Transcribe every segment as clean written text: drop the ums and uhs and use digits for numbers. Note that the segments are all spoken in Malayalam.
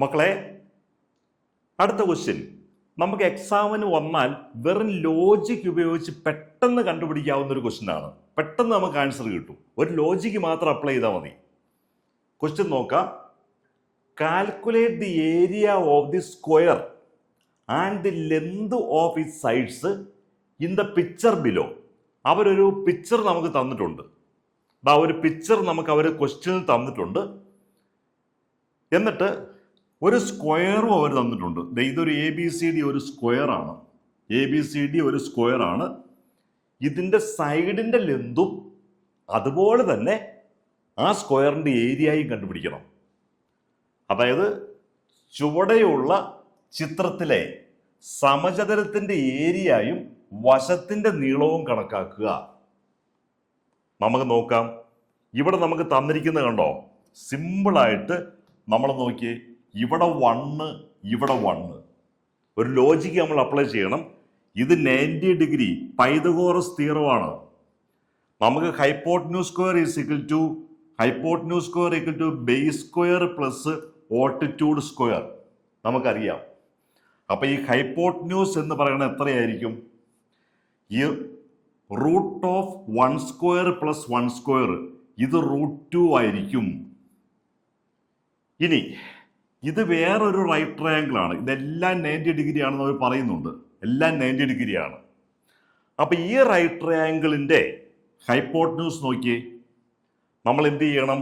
മക്കളെ, അടുത്ത ക്വസ്റ്റ്യൻ നമുക്ക് എക്സാമിന് വന്നാൽ വെറും ലോജിക് ഉപയോഗിച്ച് പെട്ടെന്ന് കണ്ടുപിടിക്കാവുന്ന ഒരു ക്വസ്റ്റ്യൻ ആണ്. പെട്ടെന്ന് നമുക്ക് ആൻസർ കിട്ടും. ഒരു ലോജിക്ക് മാത്രം അപ്ലൈ ചെയ്താൽ മതി. ക്വസ്റ്റ്യൻ നോക്കാം. Calculate the area of the square and the length of it sides in the picture below. അവരൊരു പിക്ചർ നമുക്ക് തന്നിട്ടുണ്ട്. ഒരു പിക്ചർ നമുക്ക് അവർ ക്വസ്റ്റ്യനിൽ തന്നിട്ടുണ്ട്. എന്നിട്ട് ഒരു സ്ക്വയറും അവർ തന്നിട്ടുണ്ട്. ഇതൊരു ABCD ഒരു സ്ക്വയർ ആണ്. ABCD ഒരു സ്ക്വയർ ആണ്. ഇതിൻ്റെ സൈഡിൻ്റെ ലെന്തും അതുപോലെ തന്നെ ആ സ്ക്വയറിൻ്റെ ഏരിയയും കണ്ടുപിടിക്കണം. അതായത് ചുവടെയുള്ള ചിത്രത്തിലെ സമചതുരത്തിൻ്റെ ഏരിയയും വശത്തിൻ്റെ നീളവും കണക്കാക്കുക. നമുക്ക് നോക്കാം. ഇവിടെ നമുക്ക് തന്നിരിക്കുന്നത് കണ്ടോ, സിമ്പിളായിട്ട് നമ്മൾ നോക്കിയേ. ഇവിടെ 1, ഇവിടെ 1. ഒരു ലോജിക്ക് നമ്മൾ അപ്ലൈ ചെയ്യണം. ഇത് 90 ഡിഗ്രി പൈതഗോറസ് തിയറമാണ്. നമുക്ക് hypotenuse square equal to base square plus altitude square നമുക്കറിയാം. അപ്പൊ ഈ ഹൈപ്പോട്ടന്യൂസ് എന്ന് പറയുന്നത് എത്രയായിരിക്കും? ഈ root of 1 square plus 1 square, ഇത് √2 ആയിരിക്കും. ഇനി ഇത് വേറൊരു റൈറ്റ് ട്രയാങ്കിൾ ആണ്. ഇതെല്ലാം 90 ഡിഗ്രി ആണെന്ന് അവർ പറയുന്നുണ്ട്. എല്ലാം 90 ഡിഗ്രി ആണ്. അപ്പൊ ഈ റൈറ്റ് ട്രയാങ്കിളിന്റെ ഹൈപ്പോട്ടന്യൂസ് നോക്കിയേ. നമ്മൾ എന്ത് ചെയ്യണം?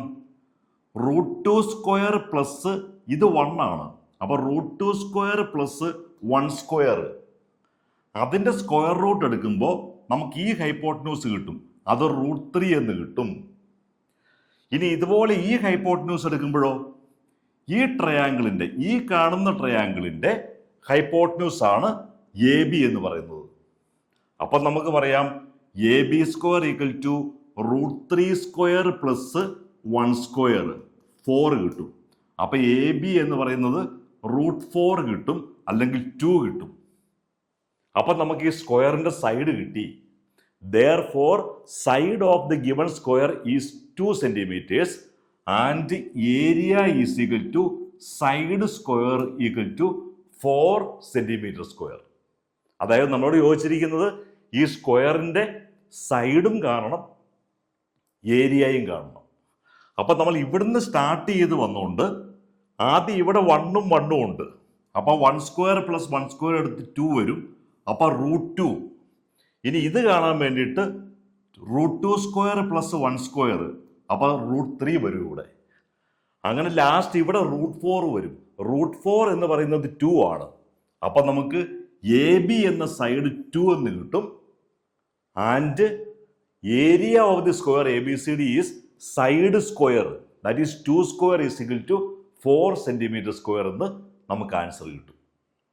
√2 സ്ക്വയർ പ്ലസ് ഇത് 1 ആണ്. അപ്പൊ √2 സ്ക്വയർ പ്ലസ് 1 സ്ക്വയർ, അതിന്റെ സ്ക്വയർ റൂട്ട് എടുക്കുമ്പോൾ നമുക്ക് ഈ ഹൈപ്പോട്ടന്യൂസ് കിട്ടും. അത് √3 എന്ന് കിട്ടും. ഇനി ഇതുപോലെ ഈ ഹൈപ്പോട്ടന്യൂസ് എടുക്കുമ്പോഴോ, ഈ ട്രയാങ്കിളിന്റെ, ഈ കാണുന്ന ട്രയാങ്കിളിന്റെ ഹൈപ്പോട്ടന്യൂസ് ആണ് AB എന്ന് പറയുന്നത്. അപ്പൊ നമുക്ക് പറയാം AB square equal to √3 square plus 1 square, 4 കിട്ടും. അപ്പൊ AB എന്ന് പറയുന്നത് √4 കിട്ടും, അല്ലെങ്കിൽ 2 കിട്ടും. അപ്പൊ നമുക്ക് ഈ സ്ക്വയറിന്റെ സൈഡ് കിട്ടി. Therefore, side of the given square is 2 centimeters and area is equal to side square equal to 4 centimeter square. അതായത് നമ്മളോട് ചോദിച്ചിരിക്കുന്നത് ഈ സ്ക്വയറിന്റെ സൈഡും കാണണം, ഏരിയയും കാണണം. അപ്പൊ നമ്മൾ ഇവിടുന്ന് സ്റ്റാർട്ട് ചെയ്ത് വന്നുകൊണ്ട് ആദ്യം ഇവിടെ 1ഉം 1ഉം ഉണ്ട്. അപ്പൊ 1 സ്ക്വയർ പ്ലസ് 1 സ്ക്വയർ എടുത്ത് 2 വരും. അപ്പൊ √2. ഇനി ഇത് കാണാൻ വേണ്ടിയിട്ട് √2 സ്ക്വയർ പ്ലസ് 1 സ്ക്വയർ, അപ്പൊ √3 വരും ഇവിടെ. അങ്ങനെ ലാസ്റ്റ് ഇവിടെ √4 വരും. √4 എന്ന് പറയുന്നത് 2 ആണ്. അപ്പൊ നമുക്ക് AB എന്ന സൈഡ് 2 എന്ന് കിട്ടും. And area of the square ABCD is side square, that is 2 square is equal to 4 centimetre square എന്ന് നമുക്ക് ആൻസർ കിട്ടും.